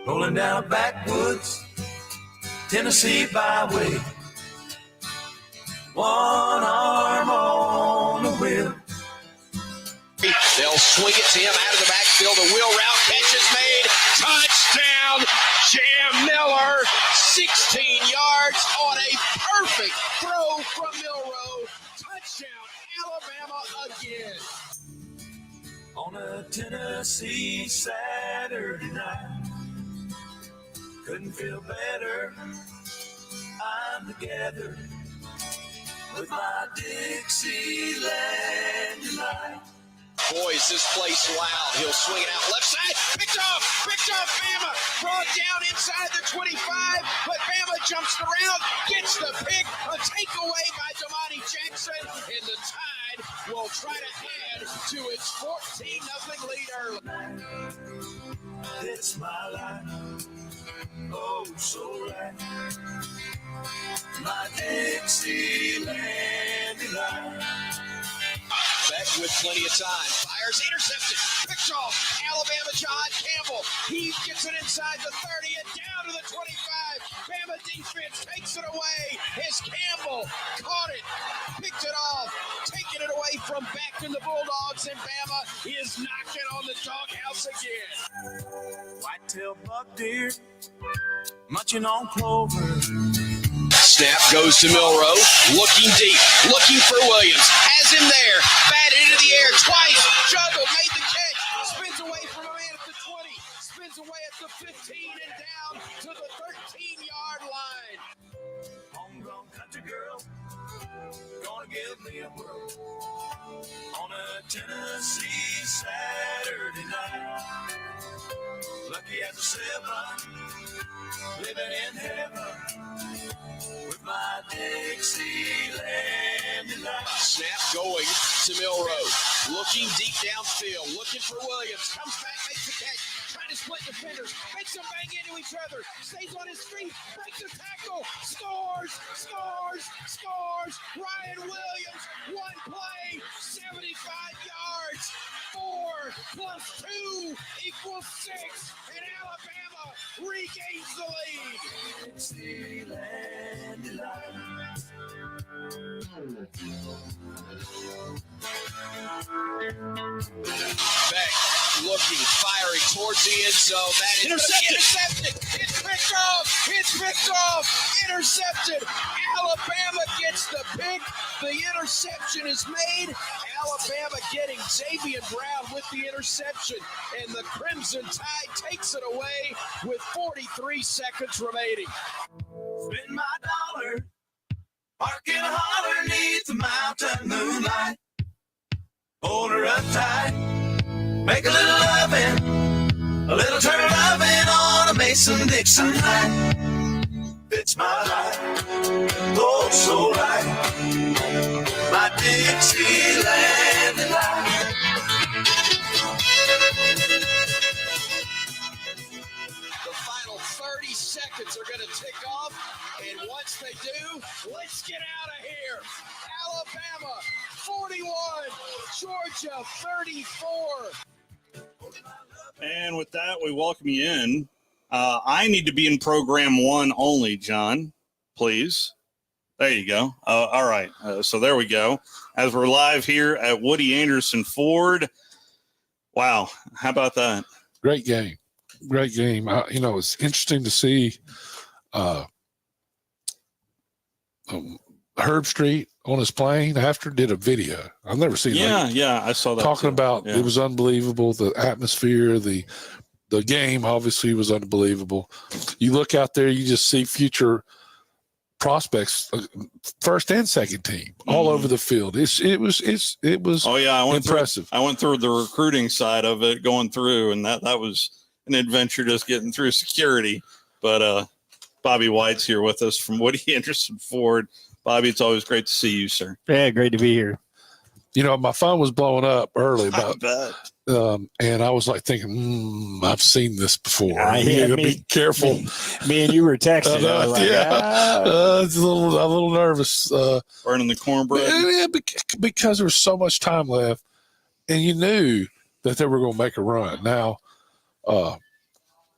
rolling down a backwoods Tennessee byway. One arm on the wheel. They'll swing it to him out of the backfield. The wheel route catch is made. Touchdown, Jam Miller. 16 yards on a perfect throw from Milroe. Touchdown, Alabama again. On a Tennessee Saturday night, couldn't feel better. I'm together with my Dixieland delight. Boys, this place wild. He'll swing it out left side. Picked off, Bama. Brought down inside the 25, but Bama jumps the route, gets the pick. A takeaway by Damani Jackson, and the Tide will try to add to its 14-0 lead early. It's my life, oh so right. My Dixieland delight. Beck with plenty of time. Fires, intercepted. Picked off. Alabama John Campbell. He gets it inside the 30 and down to the 25. Bama defense takes it away as Campbell caught it, picked it off, taking it away from Beck and the Bulldogs, and Bama is knocking on the doghouse again. Whitetail buck deer, munching on clover. Snap goes to Milroe, looking deep, looking for Williams. Has him there, batted into the air twice, juggled, made the catch, spins away from a man at the 20, spins away at the 15 and down to the 13-yard line. Homegrown country girl, gonna give me a whirl on a Tennessee Saturday night. Lucky as a 7, living in heaven with my Dixieland delight. Snap going to Milroe, looking deep downfield, looking for Williams, comes back, makes the catch, trying to split defenders, makes them bang into each other, stays on his feet, breaks a tackle, scores! Ryan Williams, one play, 75 yards, 4 plus 2 equals 6, and Alabama regains the lead. Dixieland delight. Beck looking, firing towards the end zone. That is intercepted. It's picked off. Intercepted. Alabama gets the pick. The interception is made. Alabama getting Xavier Brown with the interception, and the Crimson Tide takes it away with 43 seconds remaining. Spend my dollar, park in a holler neath the mountain moonlight. Hold her up tight, make a little loving, a little turn loving on a Mason-Dixon night. It's my life, oh so right, my Dixieland delight. The final 30 seconds are going to tick off, and once they do, let's get out of here. Alabama 41, Georgia 34. And with that, we welcome you in. I need to be in program 1 only, John, please. There you go. All right. So there we go. As we're live here at Woody Anderson Ford. Wow. How about that? Great game. It's interesting to see Herb Street on his plane after did a video. I've never seen I saw that talking too. about Yeah. It was unbelievable. The atmosphere, the game obviously was unbelievable. You look out there, you just see future prospects, first and second team, all over the field. It was Oh yeah, I went impressive. I went through the recruiting side of it, going through, and that was an adventure just getting through security. But Bobby White's here with us from Woody Anderson Ford. Bobby, it's always great to see you, sir. Yeah, great to be here. My phone was blowing up early I bet. and I was like thinking, I've seen this before. Yeah, You gotta be careful. Me and you were texting. I was like, It's a little nervous. Burning the cornbread. Yeah, because there was so much time left, and you knew that they were going to make a run. Now,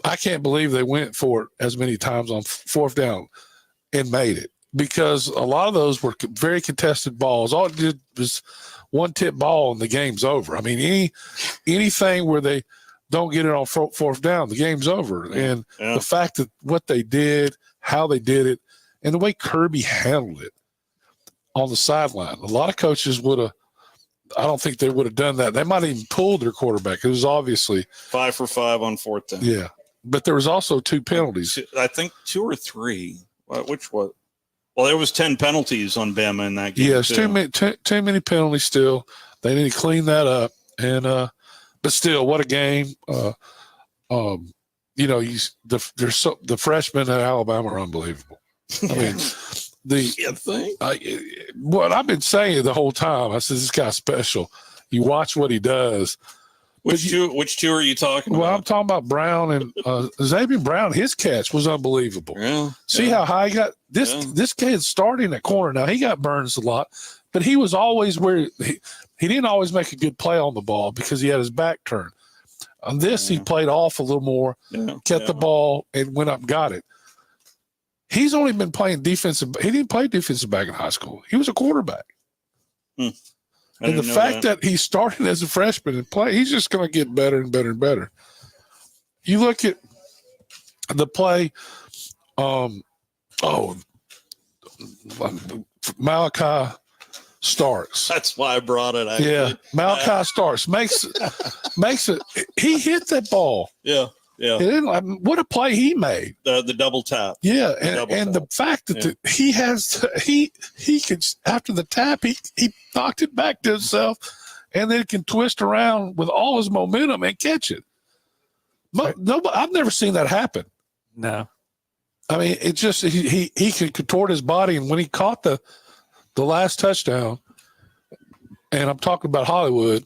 I can't believe they went for it as many times on fourth down and made it, because a lot of those were very contested balls. All it did was one tip ball and the game's over. I mean, anything where they don't get it on fourth down, the game's over. And the fact that what they did, how they did it, and the way Kirby handled it on the sideline, a lot of coaches would have, I don't think they would have done that. They might have even pulled their quarterback. It was obviously 5 for 5 on fourth down. Yeah. But there was also 2 penalties. I think 2 or 3. Which was? Well, there was 10 penalties on Bama in that game. Yes, too many penalties still. They need to clean that up. And but still, what a game. You know, the freshmen at Alabama are unbelievable. I mean, what I've been saying the whole time, I said, this guy's special. You watch what he does. Which two are you talking about? Well, I'm talking about Brown and Xavier Brown. His catch was unbelievable. Yeah, See how high he got? This kid starting at corner. Now, he got burns a lot, but he was always where he didn't always make a good play on the ball because he had his back turned. On this, he played off a little more, kept the ball, and went up and got it. He's only been playing defensive. He didn't play defensive back in high school. He was a quarterback. And the fact that he's starting as a freshman and play, he's just going to get better and better and better. You look at the play, Malachi Starks. That's why I brought it. Actually. Yeah, Malachi Starks makes it. He hit that ball. Yeah. What a play he made. The double tap. Yeah, and the fact that he could, after the tap, he knocked it back to himself, and then can twist around with all his momentum and catch it. Nobody, I've never seen that happen. No. I mean, it just he could contort his body, and when he caught the last touchdown, and I'm talking about Hollywood,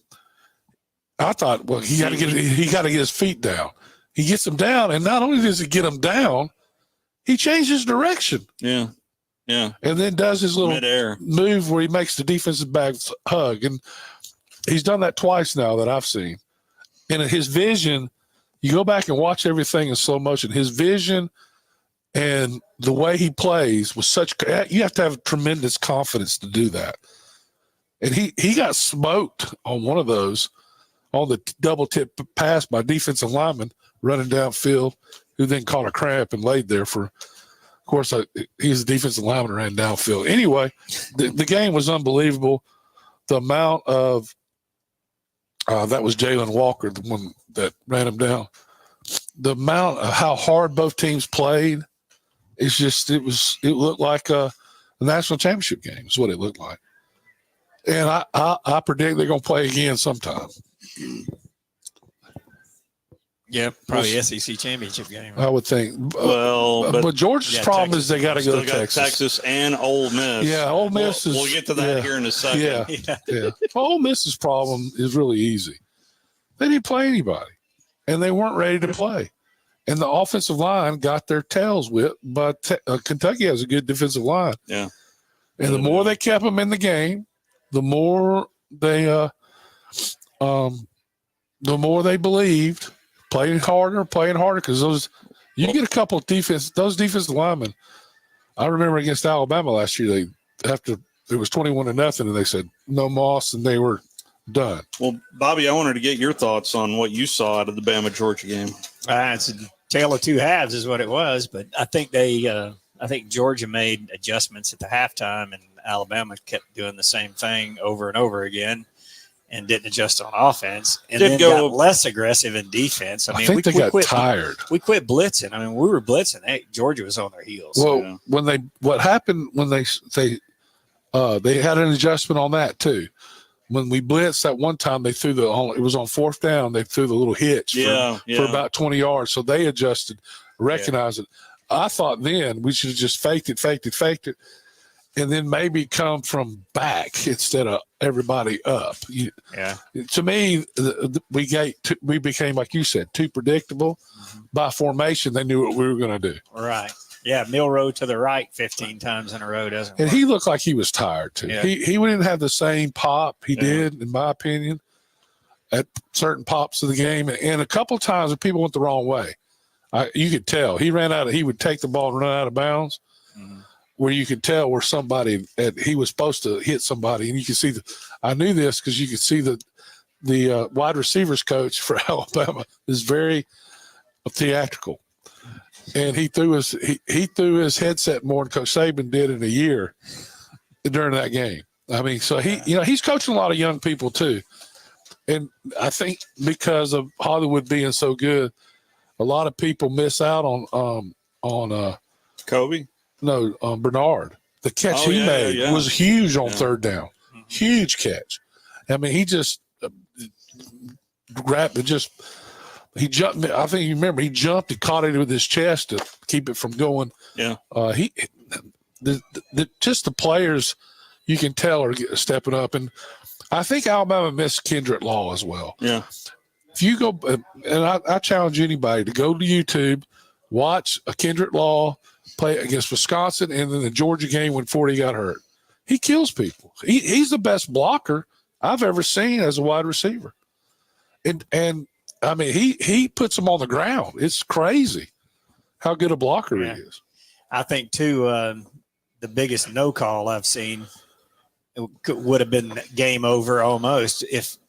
I thought, well, he got to get his feet down. He gets him down, and not only does he get him down, he changes direction. Yeah. And then does his little mid-air move where he makes the defensive back hug. And he's done that twice now that I've seen. And his vision, you go back and watch everything in slow motion, his vision and the way he plays was you have to have tremendous confidence to do that. And he got smoked on one of those, on the double tip pass by defensive lineman running downfield, who then caught a cramp and laid there for, of course, he's a defensive lineman and ran downfield. Anyway, the game was unbelievable. The amount of that was Jalen Walker, the one that ran him down. The amount of how hard both teams played, it's just it looked like a national championship game is what it looked like. And I predict they're going to play again sometime. Yeah, probably SEC championship game. Right? I would think. Well, but Georgia's problem Texas. is they got to go to Texas and Ole Miss. Yeah, Ole Miss is. We'll get to that here in a second. Yeah. Ole Miss's problem is really easy. They didn't play anybody, and they weren't ready to play. And the offensive line got their tails whipped, but Kentucky has a good defensive line. Yeah. And the more they kept them in the game, the more they believed, playing harder, because you get a couple of those defensive linemen. I remember against Alabama last year, it was 21-0, and they said no Moss, and they were done. Well, Bobby, I wanted to get your thoughts on what you saw out of the Bama-Georgia game. It's a tale of two halves is what it was, but I think I think Georgia made adjustments at the halftime, and Alabama kept doing the same thing over and over again and didn't adjust on offense, and then got less aggressive in defense. I think they got tired. We quit blitzing. I mean, we were blitzing. Georgia was on their heels. Well, what happened when they had an adjustment on that too. When we blitzed that one time, they threw it was on fourth down. They threw the little hitch for about 20 yards. So they adjusted, recognized it. I thought then we should have just faked it, and then maybe come from back instead of everybody up. To me, we became, like you said, too predictable. By formation, they knew what we were going to do. Right. Yeah, Milroe to the right 15 times in a row doesn't And work. he looked like he was tired, too. Yeah. He didn't have the same pop he did, in my opinion, at certain pops of the game. And a couple of times people went the wrong way. You could tell he ran out. He would take the ball and run out of bounds, where you could tell where somebody he was supposed to hit somebody, and you could see I knew this because you could see the wide receivers coach for Alabama is very theatrical, and he threw his headset more than Coach Saban did in a year during that game. I mean, so he's coaching a lot of young people too, and I think because of Hollywood being so good, a lot of people miss out on Kobe. No, Bernard. The catch he made was huge on third down. Huge catch. I mean, he just grabbed it. He jumped. I think you remember he jumped and caught it with his chest to keep it from going. Yeah. Just the players you can tell are stepping up, and I think Alabama missed Kendrick Law as well. Yeah. If you go, and I challenge anybody to go to YouTube, watch a Kendrick Law play against Wisconsin and then the Georgia game when 40 got hurt. He kills people. He's the best blocker I've ever seen as a wide receiver. And I mean, he puts them on the ground. It's crazy how good a blocker he is. I think, too, the biggest no call I've seen would have been game over almost if –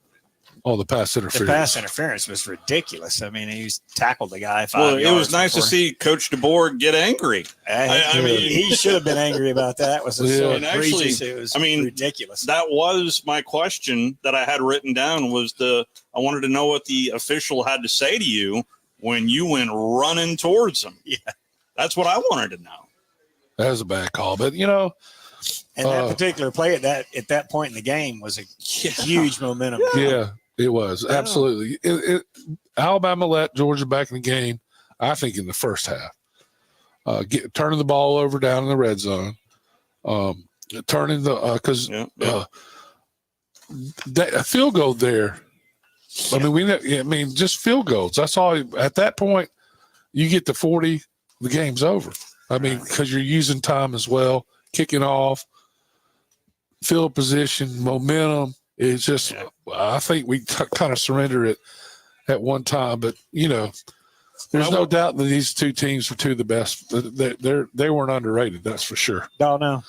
the pass interference. The pass interference was ridiculous. I mean, he tackled the guy 5 yards. It was nice to see Coach DeBoer get angry. I mean, he should have been angry about that. It was so egregious. It was ridiculous. That was my question that I had written down I wanted to know what the official had to say to you when you went running towards him. Yeah. That's what I wanted to know. That was a bad call, but and that particular play at that point in the game was a huge momentum. Yeah. It was absolutely. Alabama let Georgia back in the game, I think, in the first half. Turning the ball over down in the red zone, turning because a field goal there. I mean, just field goals. That's all. At that point, you get to 40, the game's over. I mean, because you're using time as well, kicking off, field position, momentum. It's just, I think we kind of surrendered it at one time, but there's no doubt that these two teams were two of the best. They weren't underrated, that's for sure. No.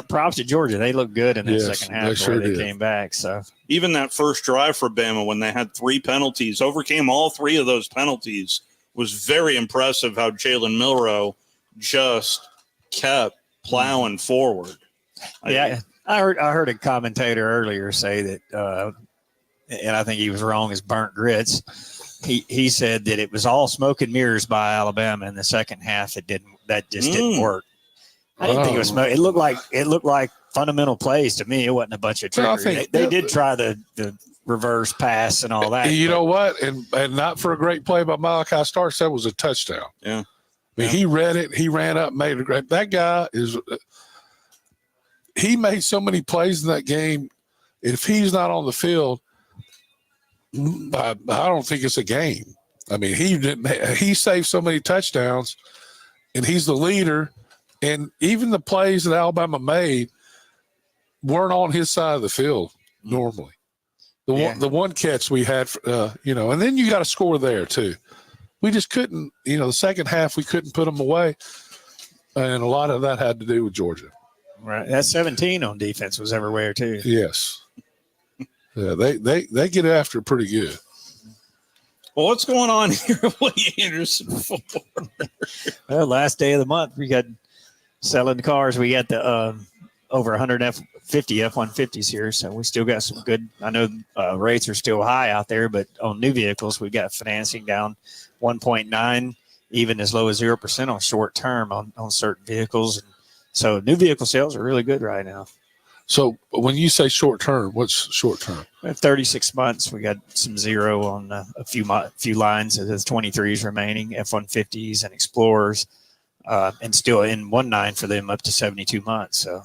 Props to Georgia. They looked good in the second half. They came back. So even that first drive for Bama, when they had 3 penalties, overcame all 3 of those penalties, was very impressive. How Jalen Milroe just kept plowing forward. I heard a commentator earlier say that, and I think he was wrong as burnt grits. He said that it was all smoke and mirrors by Alabama in the second half. That just didn't work. I didn't think it was smoke. It looked like fundamental plays to me. It wasn't a bunch of trickery. They did try the reverse pass and all that. You know what? And not for a great play by Malachi Starks, that was a touchdown. Yeah. I mean, he read it. He ran up, made a great. That guy is. He made so many plays in that game. If he's not on the field, I don't think it's a game. I mean, he saved so many touchdowns, and he's the leader. And even the plays that Alabama made weren't on his side of the field normally. The one catch we had, and then you got to score there too. We just couldn't, the second half we couldn't put them away, and a lot of that had to do with Georgia. Right, that 17 on defense was everywhere too. Yes, yeah, they get after it pretty good. Well, what's going on here, Willie Anderson? Well, last day of the month, we got selling cars. We got the over 100 F-150s here, so we still got some good. I know rates are still high out there, but on new vehicles, we got financing down 1.9, even as low as 0% on short term on certain vehicles. And so new vehicle sales are really good right now. So when you say short term, what's short term? 36 months. We got some 0 on a few lines. There's 23s remaining, F-150s and Explorers, and still in 1.9 for them up to 72 months. So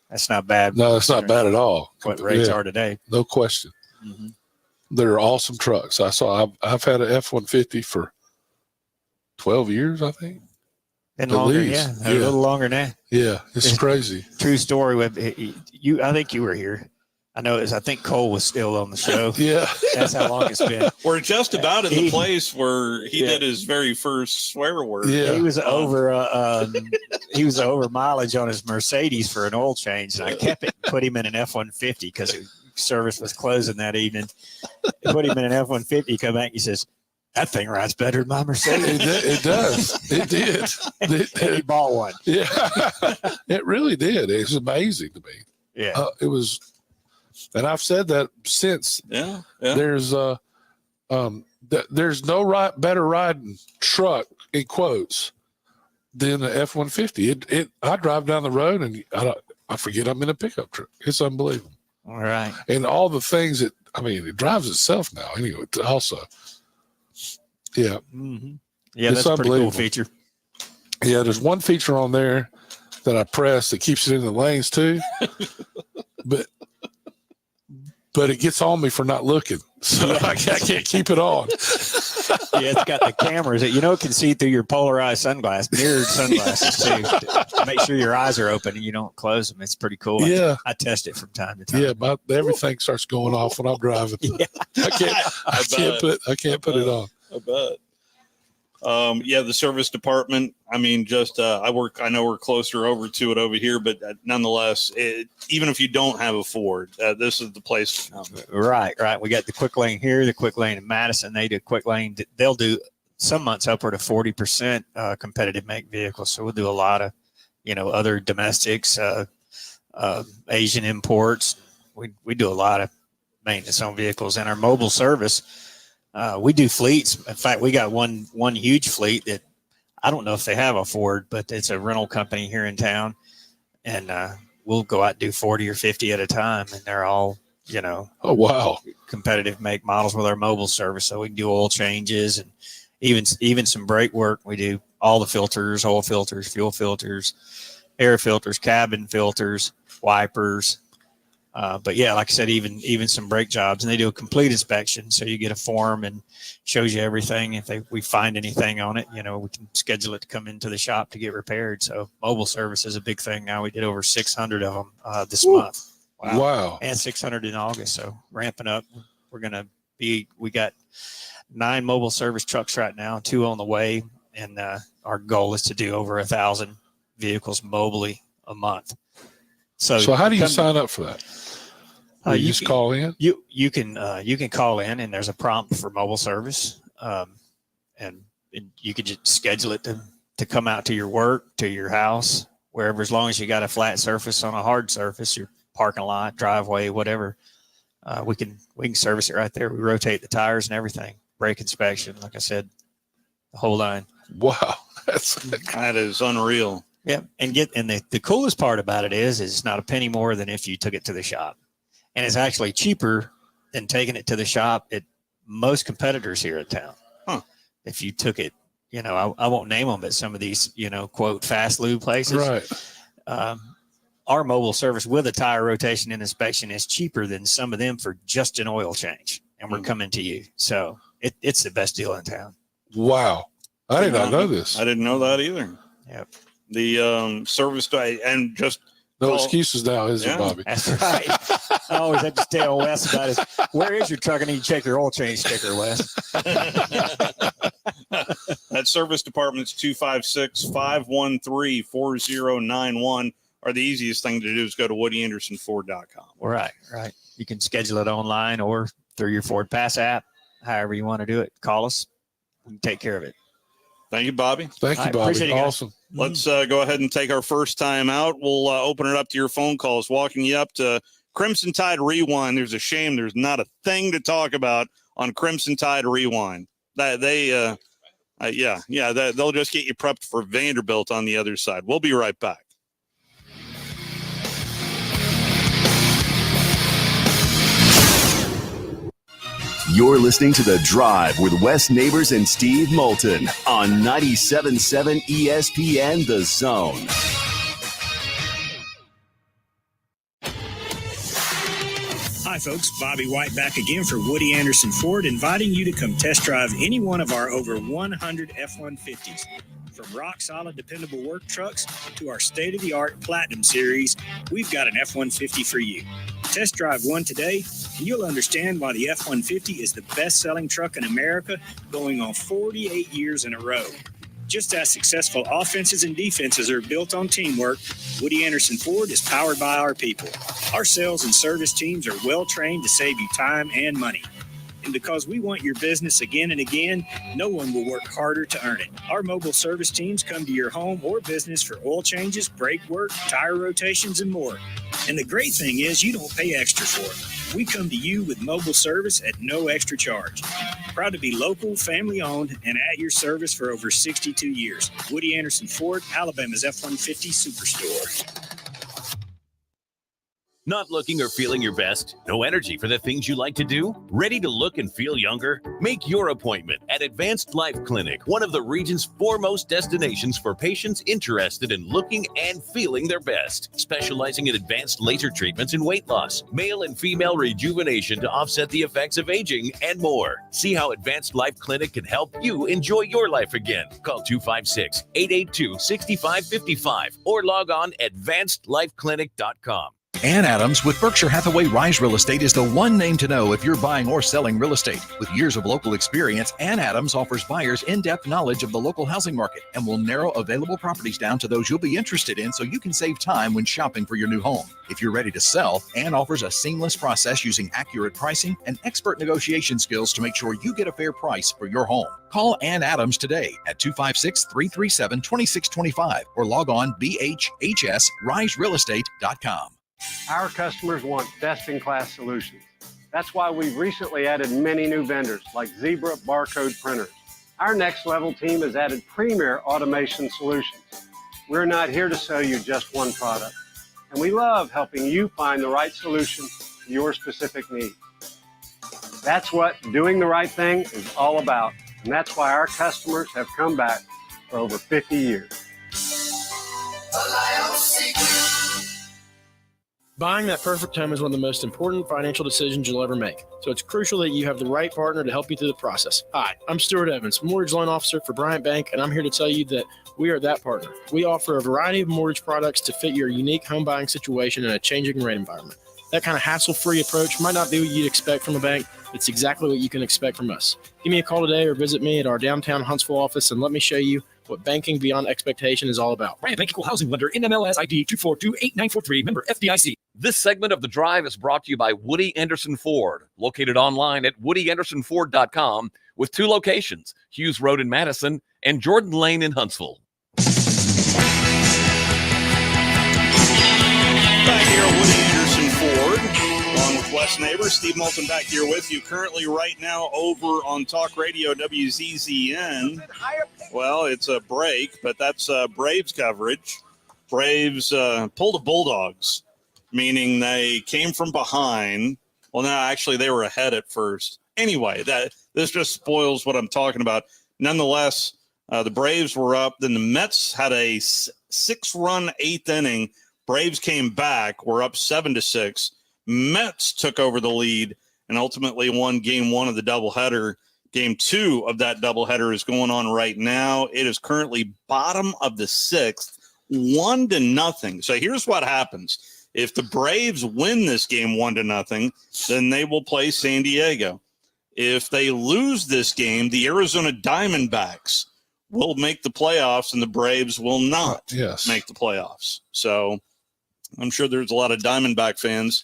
that's not bad. No, it's not bad at all. What rates are today. No question. Mm-hmm. They're awesome trucks. I've had an F-150 for 12 years, I think. And longer, a little longer than that. Yeah, it's crazy. True story. With you, I think you were here. I know I think Cole was still on the show. Yeah. That's how long it's been. We're just about in the He- place where he Yeah. did his very first swear word. Yeah. He was over mileage on his Mercedes for an oil change, and I kept it and put him in an F-150 because service was closing that evening. Put him in an F-150. He come back and he says, "That thing rides better than my Mercedes." It does. It did. And he bought one. Yeah. It really did. It's amazing to me. Yeah. It was, and I've said that since. Yeah. There's there's no better riding truck in quotes than the F-150. I drive down the road and I forget I'm in a pickup truck. It's unbelievable. All right. And all the things it drives itself now. Anyway, also. Yeah. Mm-hmm. Yeah, It's that's a pretty cool unbelievable. feature. Yeah, there's one feature on there that I press that keeps it in the lanes too. but it gets on me for not looking. So I can't keep it on. Yeah, it's got the cameras that it can see through your polarized mirrored sunglasses too. To make sure your eyes are open and you don't close them. It's pretty cool. Yeah. I test it from time to time. Yeah, everything starts going off when I'm driving. Yeah. I can't put it on. I bet. The service department. I know we're closer over to it over here, but nonetheless, even if you don't have a Ford, this is the place to come. Right. We got the quick lane here, the quick lane in Madison. They do quick lane. They'll do some months upward of 40% competitive make vehicles. So we'll do a lot of, other domestics, Asian imports. We do a lot of maintenance on vehicles. And our mobile service, we do fleets. In fact, we got one huge fleet that I don't know if they have a Ford, but it's a rental company here in town. And we'll go out and do 40 or 50 at a time. And they're all, Oh, wow. competitive make models with our mobile service. So we can do oil changes and even some brake work. We do all the filters, oil filters, fuel filters, air filters, cabin filters, wipers. But yeah, like I said, even some brake jobs, and they do a complete inspection. So you get a form and shows you everything. If we find anything on it, we can schedule it to come into the shop to get repaired. So mobile service is a big thing now. We did over 600 of them this month. Wow. And 600 in August. So ramping up. We got 9 mobile service trucks right now, 2 on the way. And our goal is to do over 1,000 vehicles mobily a month. So how do you sign up for that? You just call in? You can call in, and there's a prompt for mobile service. And you can just schedule it to come out to your work, to your house, wherever, as long as you got a flat surface on a hard surface, your parking lot, driveway, whatever. We can service it right there. We rotate the tires and everything. Brake inspection, like I said, the whole line. Wow. That is unreal. Yeah. And the coolest part about it is it's not a penny more than if you took it to the shop. And it's actually cheaper than taking it to the shop at most competitors here in town. Huh. If you took it, I won't name them, but some of these, quote, fast lube places. Right. Our mobile service with a tire rotation and inspection is cheaper than some of them for just an oil change. And we're coming to you. So it's the best deal in town. Wow. I did not know this. I didn't know that either. Yep. The service and just No excuses now, is it, Bobby? That's right. I always have to tell Wes about it. Where is your truck? I need to check your oil change sticker, Wes. that service department's 256-513-4091. Or the easiest thing to do is go to WoodyAndersonFord.com. Right. You can schedule it online or through your Ford Pass app, however you want to do it. Call us. We can take care of it. Thank you, Bobby. Thank you, All right, Bobby. appreciate it, guys. Awesome. Let's go ahead and take our first time out. We'll open it up to your phone calls, walking you up to Crimson Tide Rewind. There's a shame there's not a thing to talk about on Crimson Tide Rewind. They'll just get you prepped for Vanderbilt on the other side. We'll be right back. You're listening to The Drive with Wes Neighbors and Steve Moulton on 97.7 ESPN The Zone. Hi, folks. Bobby White back again for Woody Anderson Ford, inviting you to come test drive any one of our over 100 F-150s. From rock-solid, dependable work trucks to our state-of-the-art Platinum Series, we've got an F-150 for you. Test drive one today, and you'll understand why the F-150 is the best-selling truck in America, going on 48 years in a row. Just as successful offenses and defenses are built on teamwork, Woody Anderson Ford is powered by our people. Our sales and service teams are well-trained to save you time and money. And because we want your business again and again, no one will work harder to earn it. Our mobile service teams come to your home or business for oil changes, brake work, tire rotations, and more. And the great thing is you don't pay extra for it. We come to you with mobile service at no extra charge. Proud to be local, family-owned, and at your service for over 62 years. Woody Anderson Ford, Alabama's F-150 Superstore. Not looking or feeling your best? No energy for the things you like to do? Ready to look and feel younger? Make your appointment at Advanced Life Clinic, one of the region's foremost destinations for patients interested in looking and feeling their best. Specializing in advanced laser treatments and weight loss, male and female rejuvenation to offset the effects of aging, and more. See how Advanced Life Clinic can help you enjoy your life again. Call 256-882-6555 or log on advancedlifeclinic.com. Ann Adams with Berkshire Hathaway Rise Real Estate is the one name to know if you're buying or selling real estate. With years of local experience, Ann Adams offers buyers in-depth knowledge of the local housing market and will narrow available properties down to those you'll be interested in so you can save time when shopping for your new home. If you're ready to sell, Ann offers a seamless process using accurate pricing and expert negotiation skills to make sure you get a fair price for your home. Call Ann Adams today at 256-337-2625 or log on bhhsriserealestate.com. Our customers want best-in-class solutions. That's why we've recently added many new vendors like Zebra barcode printers. Our next level team has added premier automation solutions. We're not here to sell you just one product, and we love helping you find the right solution to your specific needs. That's what doing the right thing is all about, and that's why our customers have come back for over 50 years. Buying that perfect home is one of the most important financial decisions you'll ever make. So it's crucial that you have the right partner to help you through the process. Hi, I'm Stuart Evans, mortgage loan officer for Bryant Bank, and I'm here to tell you that we are that partner. We offer a variety of mortgage products to fit your unique home buying situation in a changing rate environment. That kind of hassle-free approach might not be what you'd expect from a bank, but it's exactly what you can expect from us. Give me a call today or visit me at our downtown Huntsville office and let me show you what banking beyond expectation is all about. Bryant Bank Equal Housing Lender, NMLS ID 2428943, member FDIC. This segment of The Drive is brought to you by Woody Anderson Ford, located online at woodyAndersonFord.com with 2 locations, Hughes Road in Madison and Jordan Lane in Huntsville. Back here at Woody Anderson Ford, along with Wes Neighbor, Steve Moulton back here with you. Currently right now over on Talk Radio WZZN. Well, it's a break, but that's Braves coverage. Braves pulled the Bulldogs, meaning they came from behind. Well, no, actually, they were ahead at first. Anyway, this just spoils what I'm talking about. Nonetheless, the Braves were up. Then the Mets had a 6-run 8th inning. Braves came back. Were up 7-6. Mets took over the lead and ultimately won Game 1 of the doubleheader. Game 2 of that doubleheader is going on right now. It is currently bottom of the 6th, 1-0. So here's what happens. If the Braves win this game 1-0, then they will play San Diego. If they lose this game, the Arizona Diamondbacks will make the playoffs and the Braves will not make the playoffs. So I'm sure there's a lot of Diamondback fans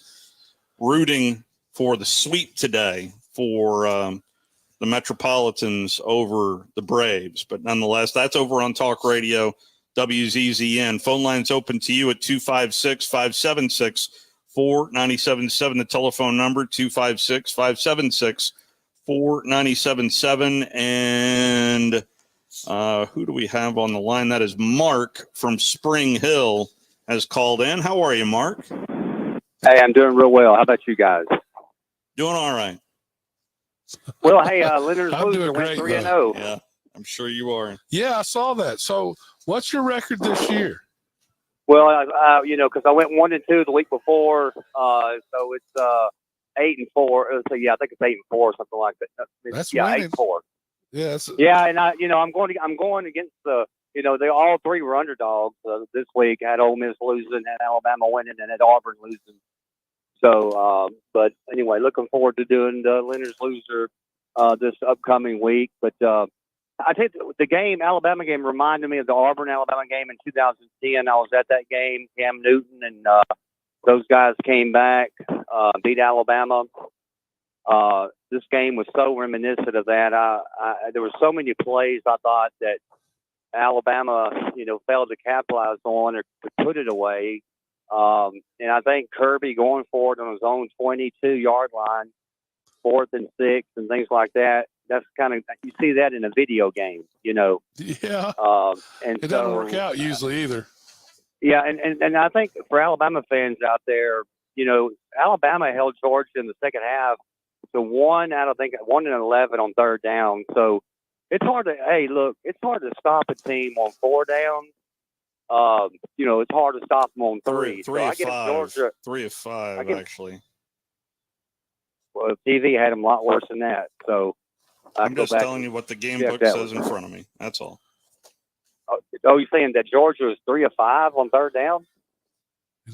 rooting for the sweep today for the Metropolitans over the Braves. But nonetheless, that's over on Talk Radio WZZN. Phone lines open to you at 256-576-4977. The telephone number, 256-576-4977. And who do we have on the line? That is Mark from Spring Hill has called in. How are you, Mark? Hey, I'm doing real well. How about you guys? Doing all right. Well, hey, Leonard Loser went 3-0. Yeah, I'm sure you are. Yeah, I saw that. So what's your record this year? Well, because I went 1-2 the week before, so it's 8-4. So yeah, I think it's 8-4 or something like that. That's 8-4. Yeah, and I'm going against the. They all 3 were underdogs this week. I had Ole Miss losing, had Alabama winning, and had Auburn losing. So, but anyway, looking forward to doing the Leonard's Loser this upcoming week. But I think the game, Alabama game, reminded me of the Auburn Alabama game in 2010. I was at that game. Cam Newton and those guys came back, beat Alabama. This game was so reminiscent of that. There were so many plays I thought that Alabama, failed to capitalize on or to put it away. And I think Kirby going forward on his own 22-yard line, 4th and 6, and things like that. That's kind of, you see that in a video game, Yeah. And it doesn't work out usually either. Yeah, and I think for Alabama fans out there, Alabama held Georgia in the second half to 1 out of, 1 and 11 on 3rd down. So it's hard it's hard to stop a team on 4 downs. It's hard to stop them on 3. Three so of I get 5. Georgia, 3 of 5, actually. Well, TV had them a lot worse than that. So I'm just telling you what the game book says in front of me. That's all. Oh, you're saying that Georgia was 3 of 5 on 3rd down?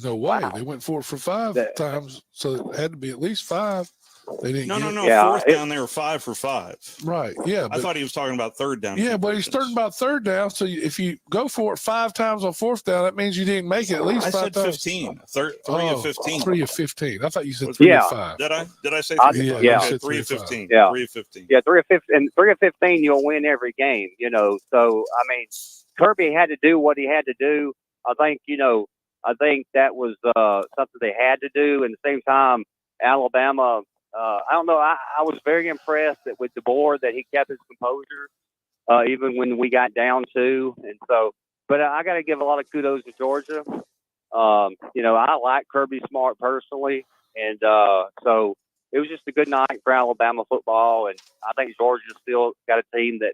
No way. Wow. They went 4 for 5 times, so it had to be at least 5. They didn't. No. Yeah, 4th down, they were 5 for 5. Right. Yeah. I thought he was talking about 3rd down. Yeah, but he's talking about 3rd down. So if you go for it 5 times on 4th down, that means you didn't make it at least 5 times. I said 15. 3 of 15. 3 of 15. I thought you said 3 of 5. Did I? Did I say 3 of 5? Yeah. Okay, 3 of 15. Yeah. 3 of 15. Yeah, 3 of 15. And 3 of 15, you'll win every game. So I mean, Kirby had to do what he had to do. I think that was something they had to do. And at the same time, Alabama. I don't know. I was very impressed with DeBoer that he kept his composure, even when we got down 2. And so, but I got to give a lot of kudos to Georgia. I like Kirby Smart personally, and so it was just a good night for Alabama football. And I think Georgia's still got a team that,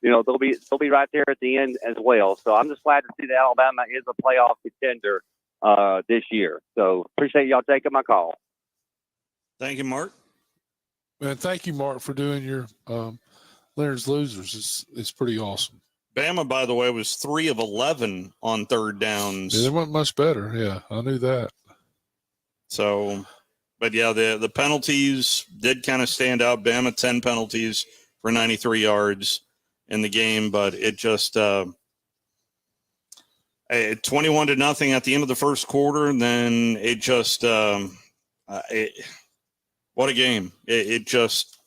they'll be right there at the end as well. So I'm just glad to see that Alabama is a playoff contender this year. So appreciate y'all taking my call. Thank you, Mark. Man, thank you, Mark, for doing your Leonard's Losers. It's pretty awesome. Bama, by the way, was 3 of 11 on 3rd downs. Yeah, they weren't much better. Yeah, I knew that. So, but yeah, the penalties did kind of stand out. Bama 10 penalties for 93 yards in the game, but it just 21-0 at the end of the first quarter, and then it just what a game. It just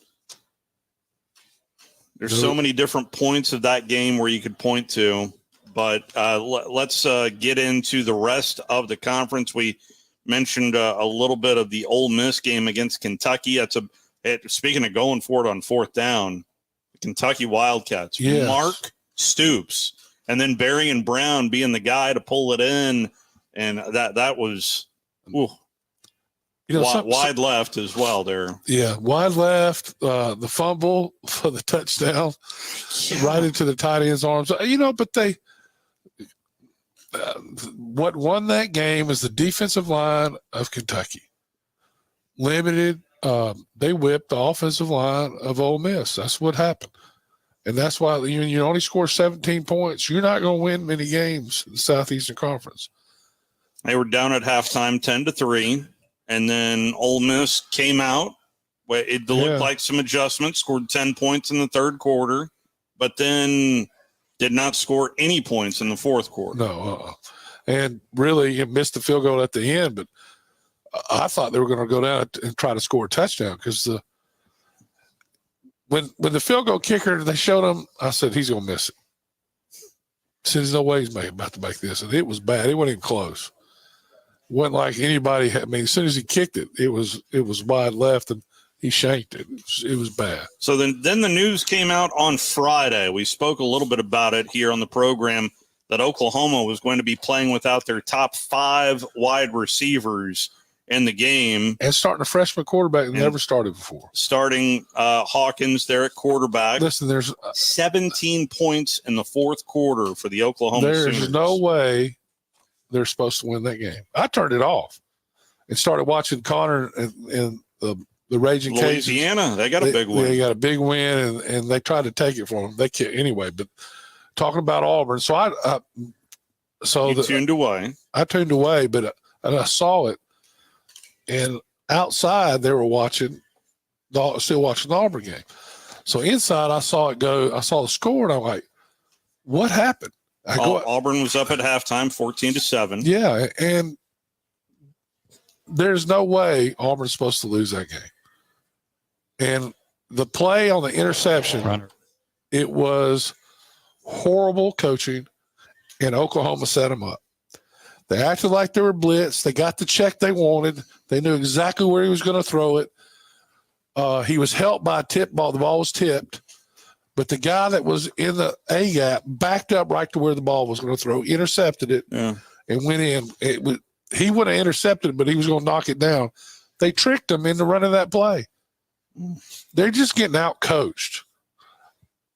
– there's so many different points of that game where you could point to. But let's get into the rest of the conference. We mentioned a little bit of the Ole Miss game against Kentucky. Speaking of going for it on 4th down, Kentucky Wildcats. Yes. Mark Stoops. And then Barry and Brown being the guy to pull it in. And that was wide left as well there. Yeah, wide left, the fumble for the touchdown right into the tight end's arms. But they what won that game is the defensive line of Kentucky. Limited. They whipped the offensive line of Ole Miss. That's what happened. And that's why you only score 17 points. You're not going to win many games in the Southeastern Conference. They were down at halftime 10-3. And then Ole Miss came out. It looked like some adjustments, scored 10 points in the 3rd quarter, but then did not score any points in the 4th quarter. No. And really, it missed the field goal at the end, but I thought they were going to go down and try to score a touchdown because when the field goal kicker, they showed him, I said, he's going to miss it. I said, there's no way he's about to make this. And it was bad. It wasn't even close. Wasn't like anybody had. I mean, as soon as he kicked it, it was wide left, and he shanked it. It was bad. So then the news came out on Friday. We spoke a little bit about it here on the program that Oklahoma was going to be playing without their top 5 wide receivers in the game. And starting a freshman quarterback that never started before. Starting Hawkins there at quarterback. Listen, there's 17 points in the 4th quarter for the Oklahoma Sooners. Sooners. No way they're supposed to win that game. I turned it off and started watching Connor and the Raging Cajuns. Louisiana, they got a big win. They got a big win, and they tried to take it from them. They can't anyway. But talking about Auburn, so I tuned away. I tuned away, but I saw it. And outside, they were still watching the Auburn game. So inside, I saw it go. I saw the score, and I'm like, what happened? Auburn was up at halftime, 14-7. Yeah, and there's no way Auburn's supposed to lose that game. And the play on the interception, it was horrible coaching, and Oklahoma set them up. They acted like they were blitzed. They got the check they wanted. They knew exactly where he was going to throw it. He was helped by a tip ball. The ball was tipped. But the guy that was in the A gap backed up right to where the ball was going to throw, intercepted it, and went in. He would have intercepted it, but he was going to knock it down. They tricked him into running that play. They're just getting out-coached.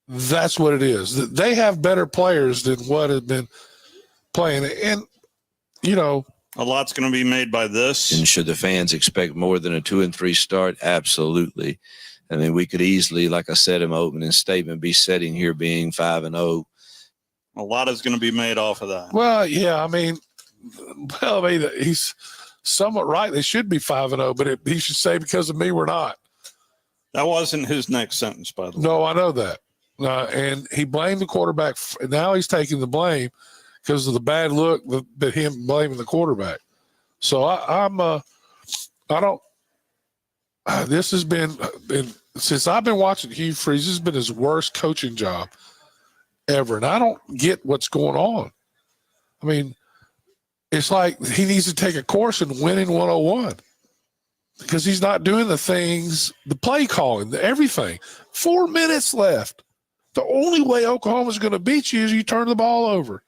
That's what it is. They have better players than what have been playing. And, you know, a lot's going to be made by this. And should the fans expect more than a 2-3 start? Absolutely. I mean, we could easily, like I said in my opening statement, be sitting here being 5-0. A lot is going to be made off of that. Well, yeah, I mean, he's somewhat right. They should be 5-0, but he should say, because of me, we're not. That wasn't his next sentence, by the way. No, I know that. And he blamed the quarterback. Now he's taking the blame because of the bad look that him blaming the quarterback. So this has been since I've been watching Hugh Freeze, this has been his worst coaching job ever. And I don't get what's going on. I mean, it's like he needs to take a course in winning 101 because he's not doing the things, the play calling, everything. 4 minutes left. The only way Oklahoma's going to beat you is you turn the ball over.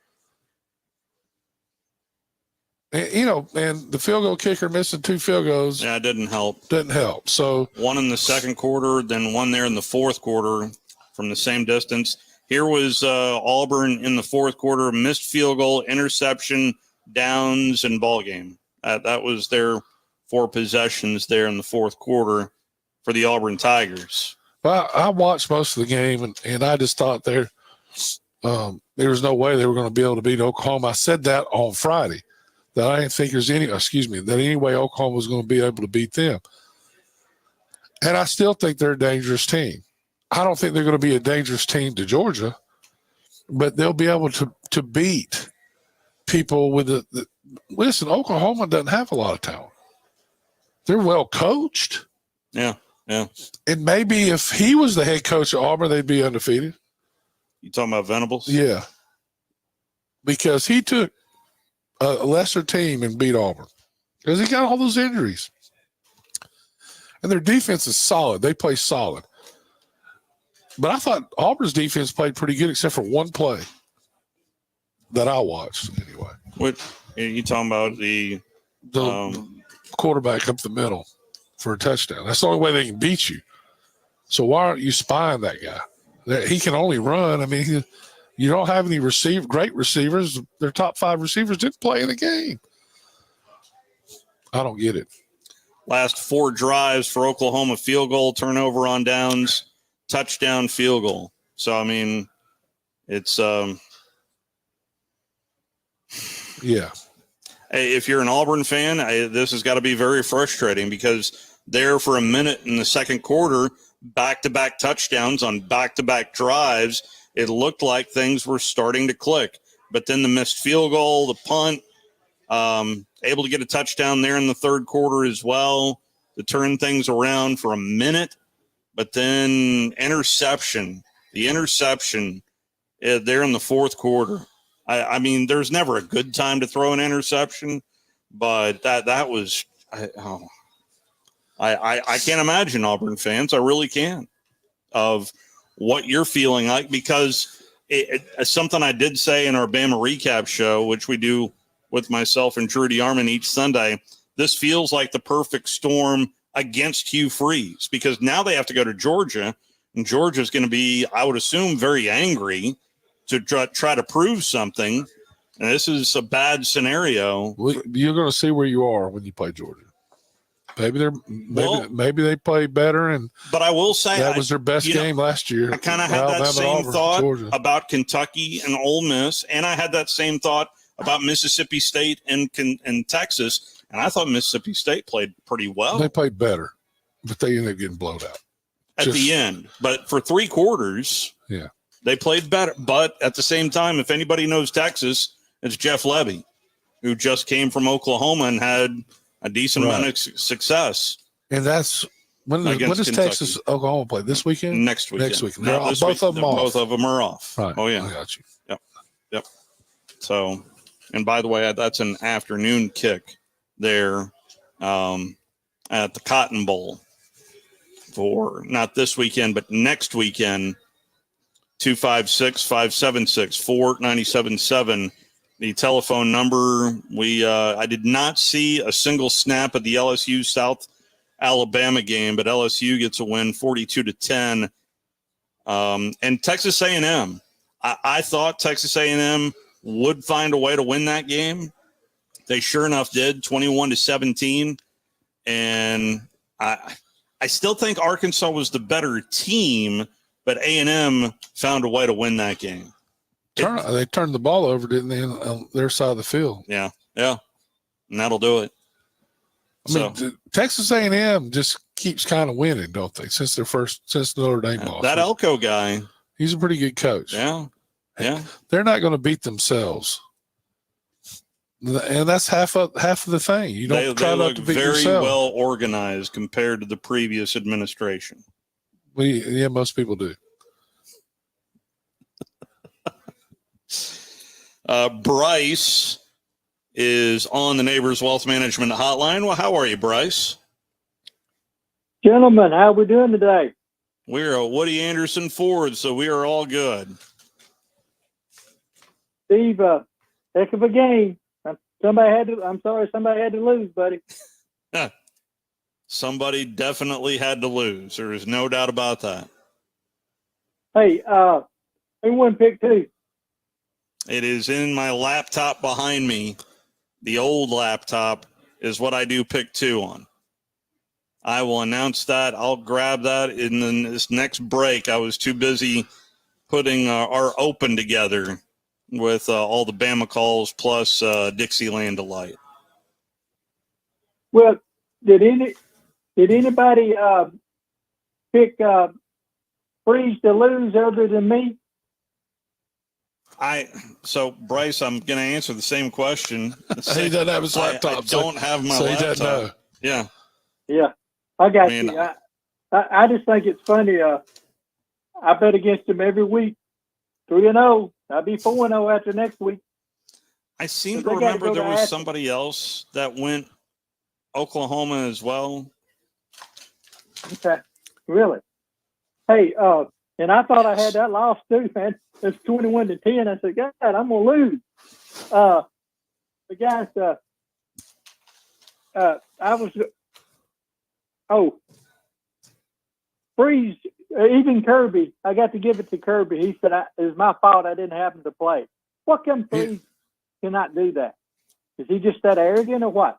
And, you know, and the field goal kicker missing 2 field goals. Yeah, it didn't help. Didn't help. So one in the second quarter, then one there in the fourth quarter from the same distance. Here was Auburn in the fourth quarter, missed field goal, interception, downs, and ball game. That was their 4 possessions there in the fourth quarter for the Auburn Tigers. Well, I watched most of the game, and I just thought there was no way they were going to be able to beat Oklahoma. I said that on Friday, that I didn't think that any way Oklahoma was going to be able to beat them. And I still think they're a dangerous team. I don't think they're going to be a dangerous team to Georgia, but they'll be able to beat people with listen, Oklahoma doesn't have a lot of talent. They're well coached. Yeah. Yeah. And maybe if he was the head coach at Auburn, they'd be undefeated. You talking about Venables? Yeah. Because he took a lesser team and beat Auburn. Because he got all those injuries. And their defense is solid. They play solid. But I thought Auburn's defense played pretty good except for one play that I watched anyway. What are you talking about? The quarterback up the middle for a touchdown. That's the only way they can beat you. So why aren't you spying that guy? He can only run. I mean, you don't have any great receivers. Their top 5 receivers didn't play in the game. I don't get it. Last 4 drives for Oklahoma: field goal, turnover on downs, touchdown, field goal. So, I mean, it's yeah. If you're an Auburn fan, this has got to be very frustrating because there for a minute in the second quarter, back-to-back touchdowns on back-to-back drives, it looked like things were starting to click. But then the missed field goal, the punt, able to get a touchdown there in the third quarter as well to turn things around for a minute. But then the interception there in the fourth quarter. I mean, there's never a good time to throw an interception, but that was I can't imagine Auburn fans. I really can't of what you're feeling like, because something I did say in our Bama recap show, which we do with myself and Drew DeArmond each Sunday. This feels like the perfect storm against Hugh Freeze, because now they have to go to Georgia, and Georgia's going to be, I would assume, very angry to try to prove something. And this is a bad scenario. You're going to see where you are when you play Georgia. Maybe they play better, but I will say that was their best game last year. I kind of had that same thought about Kentucky and Ole Miss, and I had that same thought about Mississippi State and Texas. And I thought Mississippi State played pretty well. They played better, but they ended up getting blown out at the end. But for 3 quarters, yeah, they played better. But at the same time, if anybody knows Texas, it's Jeff Levy, who just came from Oklahoma and had a decent amount of success. And that's when does Kentucky. Texas Oklahoma play this weekend? Next weekend. Next weekend. Not this week. Both of them off. Both of them are off. Right. Oh yeah. I got you. Yep. So, and by the way, that's an afternoon kick there at the Cotton Bowl for not this weekend, but next weekend. 256-576-4977. The telephone number. I did not see a single snap of the LSU South Alabama game, but LSU gets a win 42-10. And Texas A&M. I thought Texas A&M would find a way to win that game. They sure enough did, 21-17. And I still think Arkansas was the better team, but A&M found a way to win that game. They turned the ball over, didn't they, on their side of the field? Yeah. And that'll do it. I mean, Texas A&M just keeps kind of winning, don't they? Since Notre Dame lost. That Elko guy, he's a pretty good coach. Yeah. They're not going to beat themselves, and that's half of the thing. You don't try not to beat yourself. Very well organized compared to the previous administration. Most people do. Bryce is on the Neighbors Wealth Management Hotline. Well, how are you, Bryce? Gentlemen, how are we doing today? We're a Woody Anderson Ford, so we are all good. Steve, heck of a game. Somebody had to lose, buddy. Somebody definitely had to lose. There is no doubt about that. Hey, who won pick 2? It is in my laptop behind me. The old laptop is what I do pick 2 on. I will announce that. I'll grab that in this next break. I was too busy putting our open together with all the Bama calls plus Dixieland Delight. Well, did anybody pick Freeze to lose other than me? So Bryce, I'm going to answer the same question. He doesn't have his laptop. I don't have my so laptop. He doesn't know. Yeah. Yeah, I got you. I just think it's funny. I bet against him every week. 3-0. I'll be 4-0 after next week. I seem to remember there was somebody else that went Oklahoma as well. Okay, really? Hey, and I thought I had that loss too, man. It's 21-10. I said, God, I'm gonna lose. The guys, Freeze, even Kirby. I got to give it to Kirby. He said it was my fault I didn't have him to play. What come Freeze cannot do that? Is he just that arrogant or what?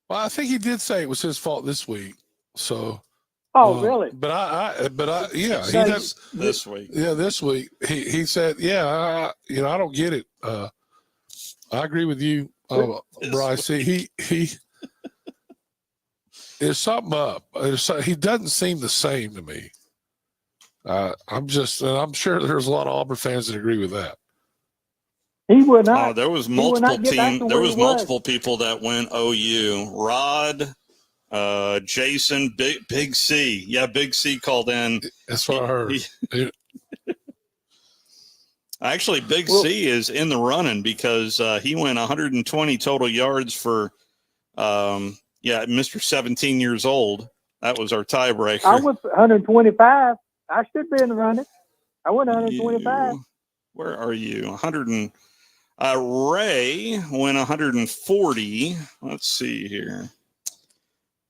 Well, I think he did say it was his fault this week. So. Oh, really? But I yeah, he does this week. Yeah, this week he said, I don't get it. I agree with you, Bryce. He there's something up. He doesn't seem the same to me. I'm sure there's a lot of Auburn fans that agree with that. He would not. There was multiple teams. There was multiple people that went OU. Rod. Jason, Big C. Yeah, Big C called in. That's what I heard. Actually, Big C is in the running because he went 120 total yards for, Mr. 17 years old. That was our tiebreaker. I was 125. I should be in the running. I went 125. Where are you? 100 and Ray went 140. Let's see here.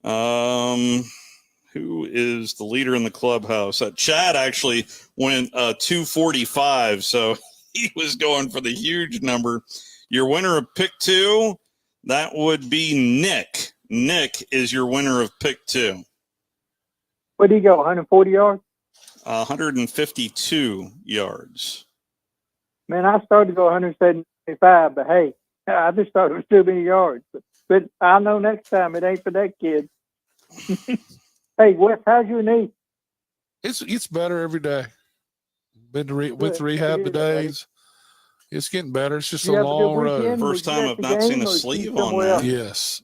Who is the leader in the clubhouse? Chad actually went 245, so he was going for the huge number. Your winner of pick 2, that would be Nick. Nick is your winner of pick 2. Where did he go? 140 yards? 152 yards. Man, I started to go 175, but hey, I just thought it was too many yards. But I know next time it ain't for that kid. Hey, Wes, how's your knee? It's better every day. Been to went to rehab today. It's getting better. It's just a long road. First time I've not seen a sleeve on that. Yes.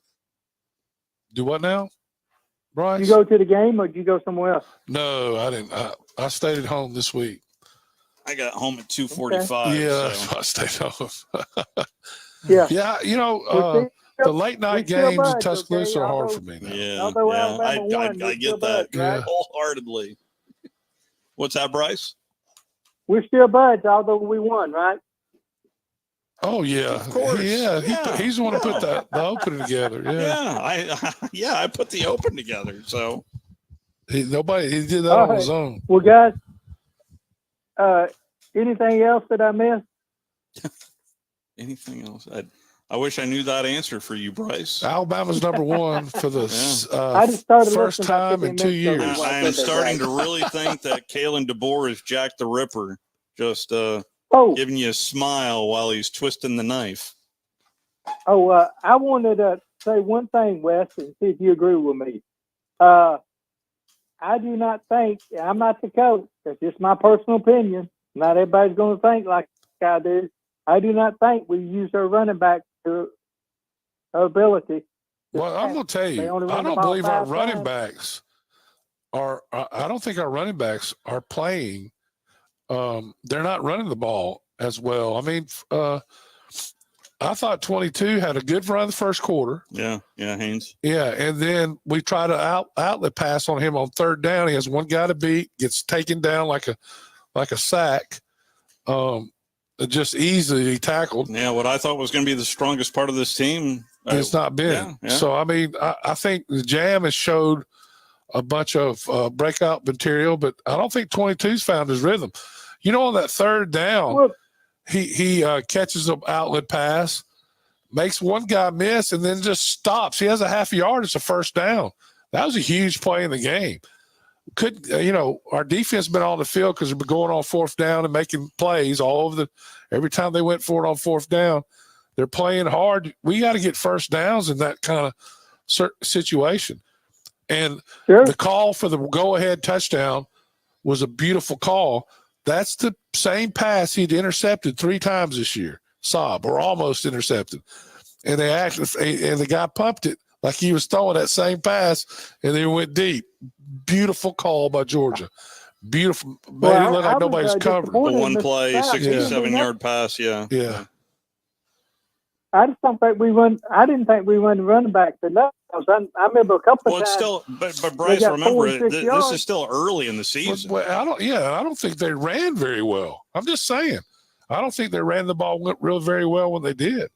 Do what now, Bryce? Did you go to the game or did you go somewhere else? No, I didn't. I stayed at home this week. I got home at 2:45. Yeah, so. I stayed home. Yeah. Yeah, the late night games in Tuscaloosa are hard for me now. Yeah, I get that wholeheartedly. What's that, Bryce? We're still buds, although we won, right? Oh yeah, of course. He's the one who put the opening together. Yeah, I put the open together. So he did that on his own. Well, guys, anything else that I missed? Anything else? I wish I knew that answer for you, Bryce. Alabama's number one for the I just started first time in 2 years. I am starting to really think that Kalen DeBoer is Jack the Ripper, just giving you a smile while he's twisting the knife. I wanted to say one thing, Wes, and see if you agree with me. I do not think, I'm not the coach, that's just my personal opinion. Not everybody's going to think like I do. I do not think we use our running back to our ability. Well, I'm going to tell you, I don't believe our running backs are. I don't think our running backs are playing. They're not running the ball as well. I mean, I thought 22 had a good run the first quarter. Yeah, Haynes. Yeah, and then we try to outlet pass on him on third down. He has one guy to beat, gets taken down like a sack. Just easily tackled. Yeah, what I thought was going to be the strongest part of this team. It's not been. Yeah. So, I mean, I think the Jam has showed a bunch of breakout material, but I don't think 22's found his rhythm. You know, on that third down, he catches an outlet pass, makes one guy miss, and then just stops. He has a half a yard. It's a first down. That was a huge play in the game. Our defense been on the field because we've been going on fourth down and making plays all over every time they went for it on fourth down, they're playing hard. We got to get first downs in that kind of situation. And the call for the go-ahead touchdown was a beautiful call. That's the same pass he'd intercepted 3 times this year, or almost intercepted. And the guy pumped it like he was throwing that same pass, and then went deep. Beautiful call by Georgia. Beautiful. Made it look like nobody's covered. The one play, 67-yard pass. Yeah. I just don't think we run. I didn't think we run the running back enough. I remember a couple of times. Well, it's still, but Bryce, remember, this is still early in the season. I don't think they ran very well. I'm just saying. I don't think they ran the ball very well when they did.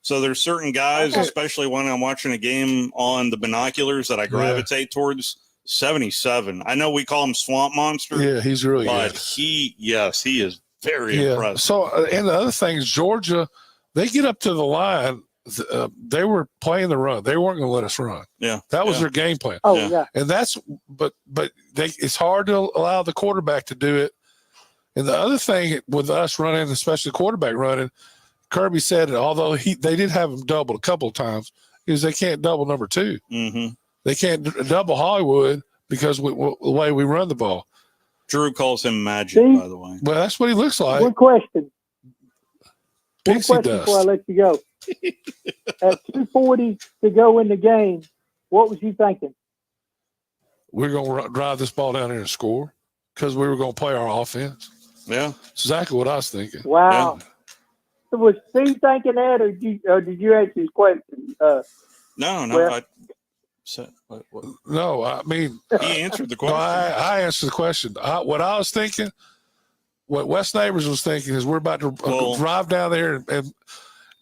So there's certain guys, especially when I'm watching a game on the binoculars, that I gravitate towards. 77. I know we call him Swamp Monster. Yeah, he's really good. But he is very impressive. So, and the other thing is Georgia, they get up to the line. They were playing the run. They weren't going to let us run. Yeah, that was their game plan. And that's it's hard to allow the quarterback to do it. And the other thing with us running, especially the quarterback running, Kirby said it. Although they did have him doubled a couple of times, is they can't double number 2. Mm-hmm. They can't double Hollywood because the way we run the ball. Drew calls him magic, by the way. Well, that's what he looks like. One question. Pixie dust. Before I let you go. At 2:40 to go in the game, what was you thinking? We're going to drive this ball down here and score because we were going to play our offense. Yeah. That's exactly what I was thinking. Wow. Yeah. Was Steve thinking that, or did you answer his question? No. No, I mean, he answered the question. No, I answered the question. What I was thinking, what Wes Neighbors was thinking, is we're about to drive down there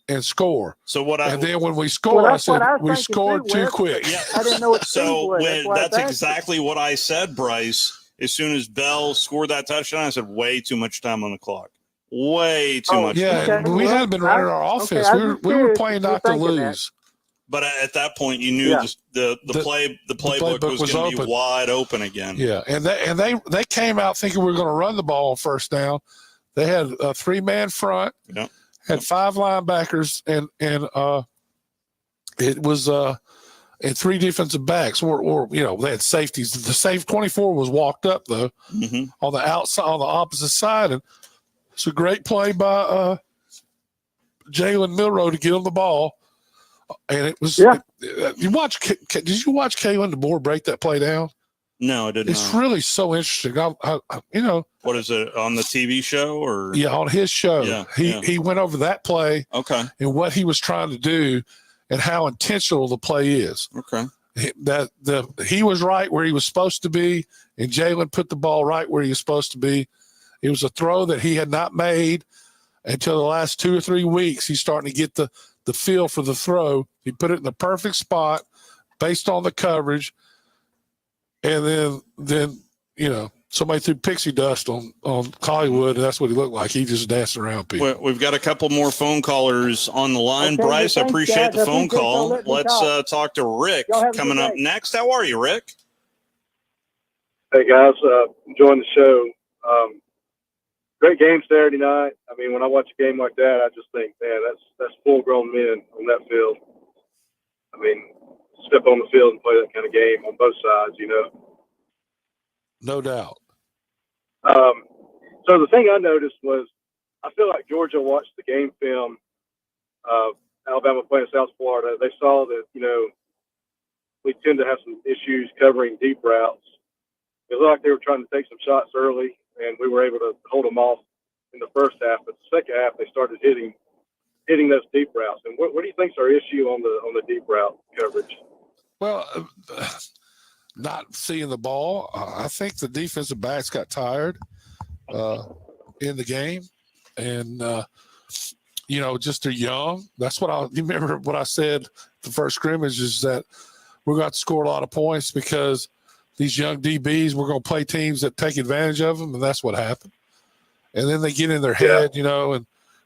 and score. So and then when we score, I said we scored too quick. Yeah. I didn't know what. So that's exactly what I said, Bryce. As soon as Bell scored that touchdown, I said way too much time on the clock. Way too much. Yeah, we hadn't been running our offense. We were playing not to lose. But at that point, you knew the playbook was going to be wide open again. Yeah, and they came out thinking we were going to run the ball on first down. They had a 3-man front, had 5 linebackers, and it was and 3 defensive backs, or they had safeties. The safe 24 was walked up though on the outside, on the opposite side, and it's a great play by Jalen Milroe to get on the ball. And it was did you watch Kalen DeBoer break that play down? No, I didn't. It's really so interesting. What is it, on the TV show or? Yeah, on his show. Yeah, he went over that play. Okay. And what he was trying to do and how intentional the play is. Okay. He was right where he was supposed to be, and Jalen put the ball right where he was supposed to be. It was a throw that he had not made until the last 2 or 3 weeks. He's starting to get the feel for the throw. He put it in the perfect spot based on the coverage. And then somebody threw pixie dust on Hollywood, and that's what he looked like. He just danced around people. We've got a couple more phone callers on the line. Okay, Bryce, I thanks, appreciate guys. the phone Y'all call. let me Let's talk to Rick Y'all have a coming good up day. next. How are you, Rick? Hey guys, enjoying the show. Great game Saturday night. I mean, when I watch a game like that, I just think, man, that's full-grown men on that field. I mean, step on the field and play that kind of game on both sides, No doubt. So the thing I noticed was, I feel like Georgia watched the game film of Alabama playing South Florida. They saw that, we tend to have some issues covering deep routes. It looked like they were trying to take some shots early, and we were able to hold them off in the first half. But the second half, they started hitting those deep routes. And what do you think's our issue on the deep route coverage? Well, not seeing the ball. I think the defensive backs got tired in the game, and just they're young. That's what you remember what I said the first scrimmage is that we're going to score a lot of points because these young DBs, we're going to play teams that take advantage of them, and that's what happened. And then they get in their head,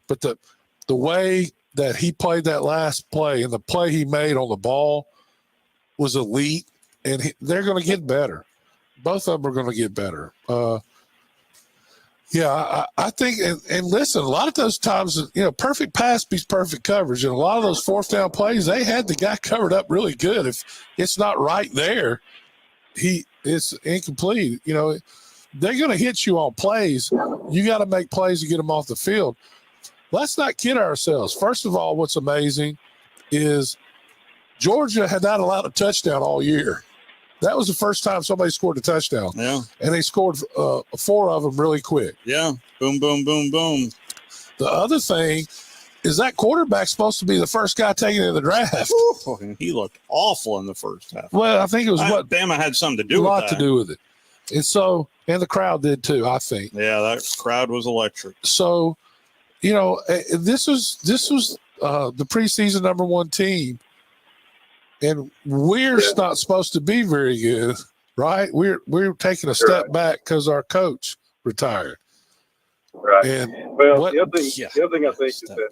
but the way that he played that last play and the play he made on the ball was elite, and they're going to get better. Both of them are going to get better. I think, and listen, a lot of those times, perfect pass beats perfect coverage. And a lot of those fourth down plays, they had the guy covered up really good. If it's not right there, it's incomplete. They're going to hit you on plays. You got to make plays to get them off the field. Let's not kid ourselves. First of all, what's amazing is Georgia had not allowed a touchdown all year. That was the first time somebody scored a touchdown. Yeah. And they scored 4 of them really quick. Yeah. Boom, boom, boom, boom. The other thing is that quarterback's supposed to be the first guy taken in the draft. Ooh, he looked awful in the first half. Well, I think it was Bama had something to do with that. A lot to do with it. And the crowd did too, I think. Yeah, that crowd was electric. So, this was the preseason number 1 team. And we're not supposed to be very good, right? We're taking a step back because our coach retired. Right. And the other thing I think is that,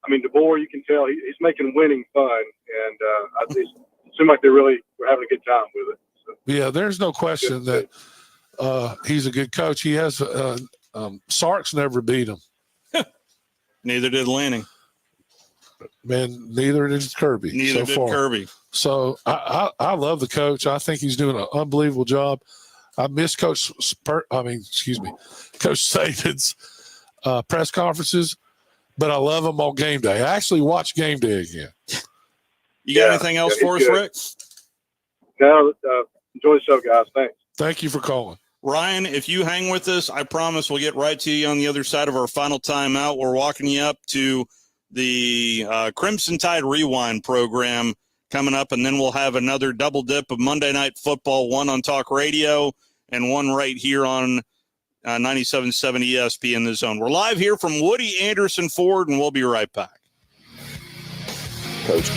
DeBoer, you can tell he's making winning fun, and it seemed like they really were having a good time with it. So. Yeah, there's no question that he's a good coach. He has Sark's never beat him. Neither did Lanning. Man, neither did Kirby. Neither did Kirby. So I love the coach. I think he's doing an unbelievable job. I miss Coach Saban's press conferences, but I love him on game day. I actually watch game day again. You got anything else for us, Rick? No, enjoy the show, guys. Thanks. Thank you for calling. Ryan, if you hang with us, I promise we'll get right to you on the other side of our final timeout. We're walking you up to the Crimson Tide Rewind program coming up, and then we'll have another double dip of Monday Night Football, one on Talk Radio and one right here on 97.7 ESPN The Zone. We're live here from Woody Anderson Ford, and we'll be right back. Coach.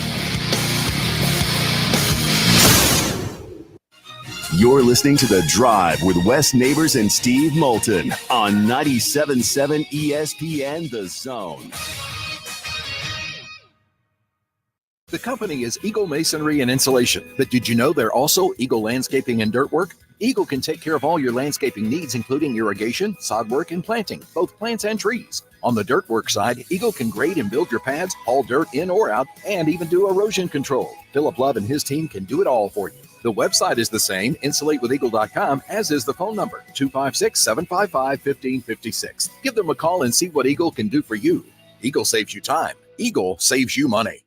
You're listening to The Drive with Wes Neighbors and Steve Moulton on 97.7 ESPN The Zone. The company is Eagle Masonry and Insulation, but did you know they're also Eagle Landscaping and Dirt Work? Eagle can take care of all your landscaping needs, including irrigation, sod work, and planting, both plants and trees. On the dirt work side, Eagle can grade and build your pads, haul dirt in or out, and even do erosion control. Philip Love and his team can do it all for you. The website is the same, insulatewitheagle.com, as is the phone number, 256-755-1556. Give them a call and see what Eagle can do for you. Eagle saves you time. Eagle saves you money.